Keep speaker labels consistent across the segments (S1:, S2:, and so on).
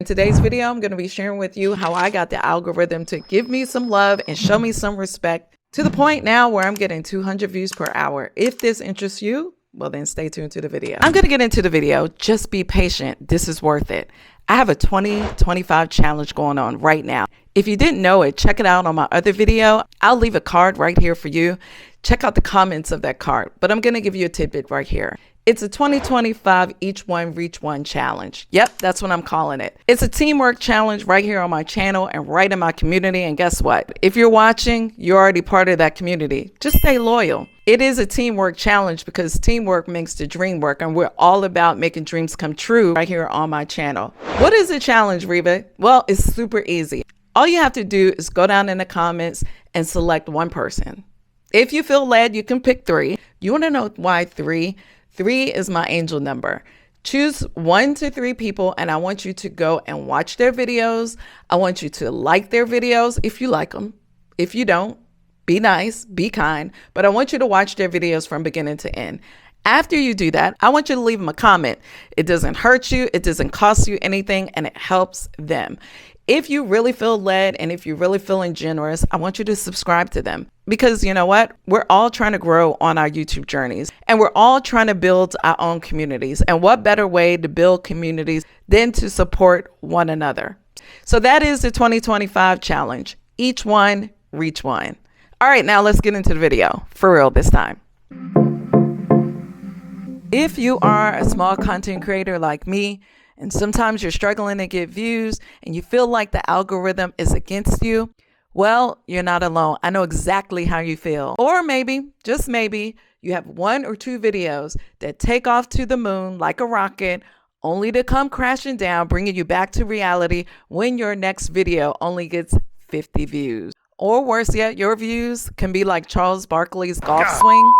S1: In today's video, I'm going to be sharing with you how I got the algorithm to give me some love and show me some respect to the point now where I'm getting 200 views per hour. If this interests you, well then stay tuned to the video. I'm going to get into the video. Just be patient. This is worth it. I have a 2025 challenge going on right now. If you didn't know it, check it out on my other video. I'll leave a card right here for you. Check out the comments of that card, but I'm going to give you a tidbit right here. It's a 2025 Each One Reach One challenge. Yep, that's what I'm calling it. It's a teamwork challenge right here on my channel and right in my community. And guess what? If you're watching, you're already part of that community. Just stay loyal. It is a teamwork challenge because teamwork makes the dream work, and we're all about making dreams come true right here on my channel. What is a challenge, Riva? Well, it's super easy. All you have to do is go down in the comments and select one person. If you feel led, you can pick 3. You want to know why 3? 3 is my angel number. Choose 1 to 3 people, and I want you to go and watch their videos. I want you to like their videos if you like them. If you don't, be nice, be kind, but I want you to watch their videos from beginning to end. After you do that, I want you to leave them a comment. It doesn't hurt you, it doesn't cost you anything, and it helps them. If you really feel led and if you're really feeling generous, I want you to subscribe to them. Because you know what? We're all trying to grow on our YouTube journeys, and we're all trying to build our own communities. And what better way to build communities than to support one another? So that is the 2025 challenge. Each one, reach one. All right, now let's get into the video. For real this time. If you are a small content creator like me, and sometimes you're struggling to get views and you feel like the algorithm is against you, well, you're not alone. I know exactly how you feel. Or maybe, just maybe, you have 1 or 2 videos that take off to the moon like a rocket, only to come crashing down, bringing you back to reality when your next video only gets 50 views. Or worse yet, your views can be like Charles Barkley's golf swing.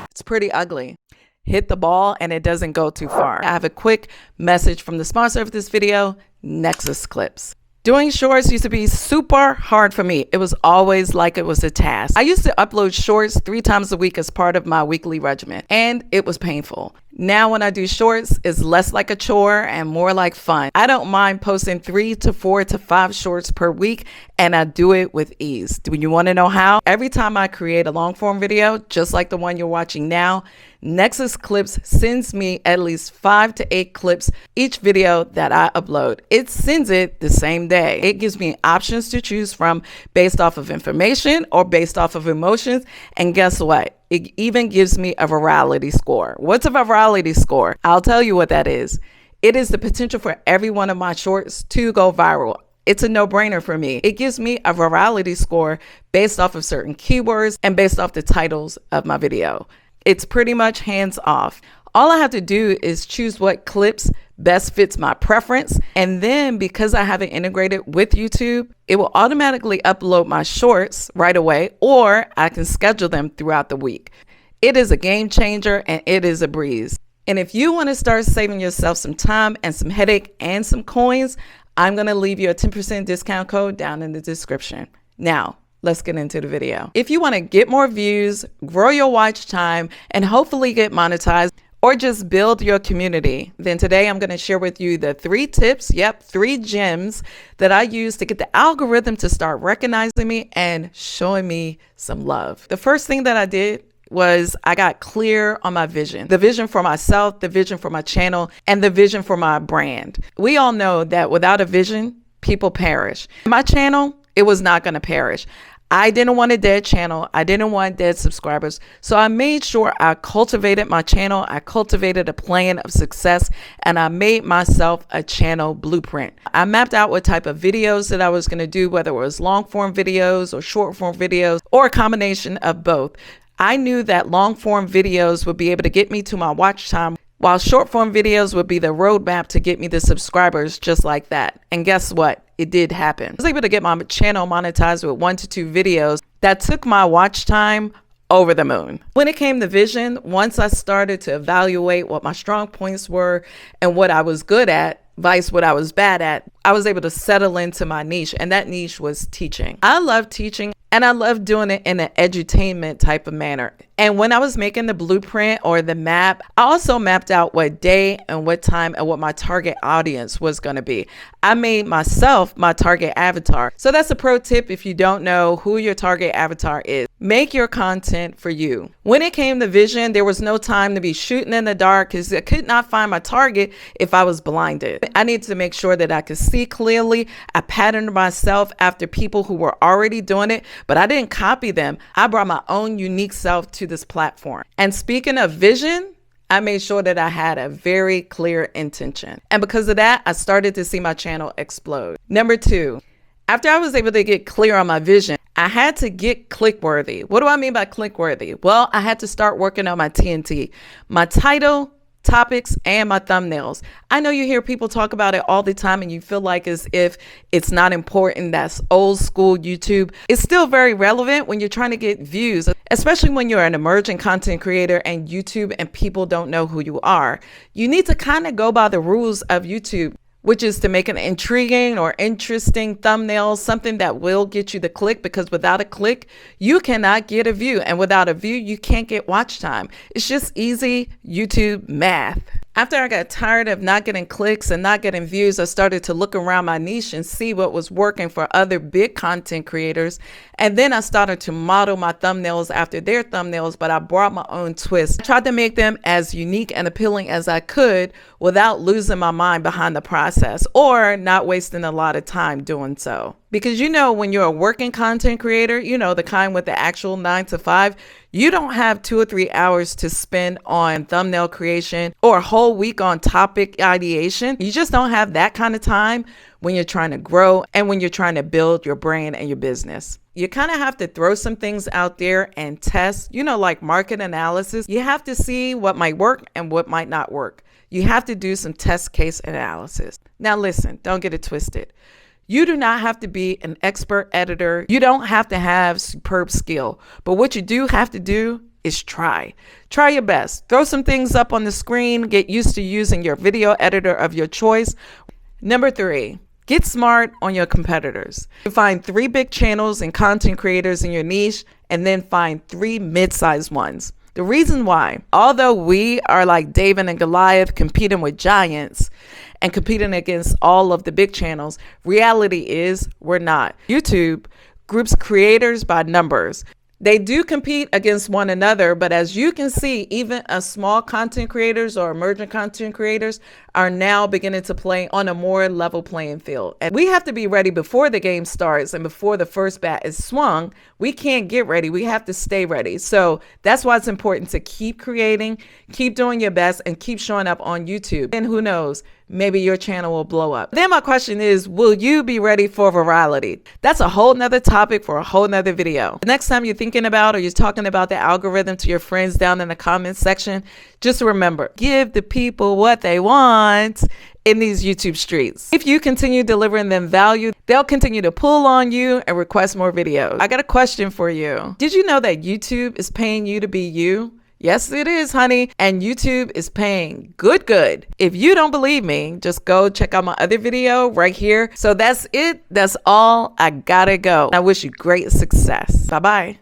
S1: It's pretty ugly. Hit the ball and it doesn't go too far. I have a quick message from the sponsor of this video, Nexus Clips. Doing shorts used to be super hard for me. It was always like it was a task. I used to upload shorts 3 times a week as part of my weekly regimen, and it was painful. Now when I do shorts, it's less like a chore and more like fun. I don't mind posting 3 to 4 to 5 shorts per week, and I do it with ease. Do you want to know how? Every time I create a long form video, just like the one you're watching now, Nexus Clips sends me at least 5 to 8 clips each video that I upload. It sends it the same day. It gives me options to choose from based off of information or based off of emotions. And guess what? It even gives me a virality score. What's a virality score? I'll tell you what that is. It is the potential for every one of my shorts to go viral. It's a no-brainer for me. It gives me a virality score based off of certain keywords and based off the titles of my video. It's pretty much hands off. All I have to do is choose what clips best fits my preference. And then because I have it integrated with YouTube, it will automatically upload my shorts right away, or I can schedule them throughout the week. It is a game changer and it is a breeze. And if you want to start saving yourself some time and some headache and some coins, I'm going to leave you a 10% discount code down in the description. Now, let's get into the video. If you want to get more views, grow your watch time, and hopefully get monetized, or just build your community, then today I'm going to share with you the 3 tips, 3 gems that I use to get the algorithm to start recognizing me and showing me some love. The first thing that I did was I got clear on my vision, the vision for myself, the vision for my channel, and the vision for my brand. We all know that without a vision, people perish. My channel, it was not going to perish. I didn't want a dead channel. I didn't want dead subscribers. So I made sure I cultivated my channel. I cultivated a plan of success, and I made myself a channel blueprint. I mapped out what type of videos that I was going to do, whether it was long form videos or short form videos or a combination of both. I knew that long form videos would be able to get me to my watch time, while short form videos would be the roadmap to get me the subscribers just like that. And guess what? It did happen. I was able to get my channel monetized with 1 to 2 videos that took my watch time over the moon. When it came to vision, once I started to evaluate what my strong points were and what I was good at, vice what I was bad at, I was able to settle into my niche, and that niche was teaching. I love teaching, and I love doing it in an edutainment type of manner. And when I was making the blueprint or the map, I also mapped out what day and what time and what my target audience was going to be. I made myself my target avatar. So that's a pro tip if you don't know who your target avatar is. Make your content for you. When it came to vision, there was no time to be shooting in the dark because I could not find my target if I was blinded. I needed to make sure that I could see clearly. I patterned myself after people who were already doing it, but I didn't copy them. I brought my own unique self to this platform. And speaking of vision, I made sure that I had a very clear intention. And because of that, I started to see my channel explode. Number 2, after I was able to get clear on my vision, I had to get click worthy. What do I mean by click worthy? Well, I had to start working on my TNT, my title, topics, and my thumbnails. I know you hear people talk about it all the time and you feel like as if it's not important. That's old school YouTube. It's still very relevant when you're trying to get views, especially when you're an emerging content creator and YouTube and people don't know who you are. You need to kind of go by the rules of YouTube, which is to make an intriguing or interesting thumbnail, something that will get you the click, because without a click, you cannot get a view. And without a view, you can't get watch time. It's just easy YouTube math. After I got tired of not getting clicks and not getting views, I started to look around my niche and see what was working for other big content creators. And then I started to model my thumbnails after their thumbnails, but I brought my own twist. I tried to make them as unique and appealing as I could without losing my mind behind the process or not wasting a lot of time doing so. Because when you're a working content creator, the kind with the actual 9 to 5, you don't have 2 or 3 hours to spend on thumbnail creation or a whole week on topic ideation. You just don't have that kind of time when you're trying to grow and when you're trying to build your brand and your business. You kind of have to throw some things out there and test, like market analysis. You have to see what might work and what might not work. You have to do some test case analysis. Now listen, don't get it twisted. You do not have to be an expert editor. You don't have to have superb skill. But what you do have to do is try. Try your best. Throw some things up on the screen. Get used to using your video editor of your choice. Number 3, get smart on your competitors. Find 3 big channels and content creators in your niche, and then find 3 mid-sized ones. The reason why, although we are like David and Goliath competing with giants and competing against all of the big channels, reality is we're not. YouTube groups creators by numbers. They do compete against one another, but as you can see, even small content creators or emerging content creators are now beginning to play on a more level playing field. And we have to be ready before the game starts and before the first bat is swung. We can't get ready. We have to stay ready. So that's why it's important to keep creating, keep doing your best, and keep showing up on YouTube. And who knows, maybe your channel will blow up. Then my question is, will you be ready for virality? That's a whole nother topic for a whole nother video. The next time you're thinking about or you're talking about the algorithm to your friends down in the comments section, just remember, give the people what they want in these YouTube streets. If you continue delivering them value, they'll continue to pull on you and request more videos. I got a question for you. Did you know that YouTube is paying you to be you? Yes, it is, honey. And YouTube is paying good. If you don't believe me, just go check out my other video right here. So that's it. That's all. I gotta go. I wish you great success. Bye-bye.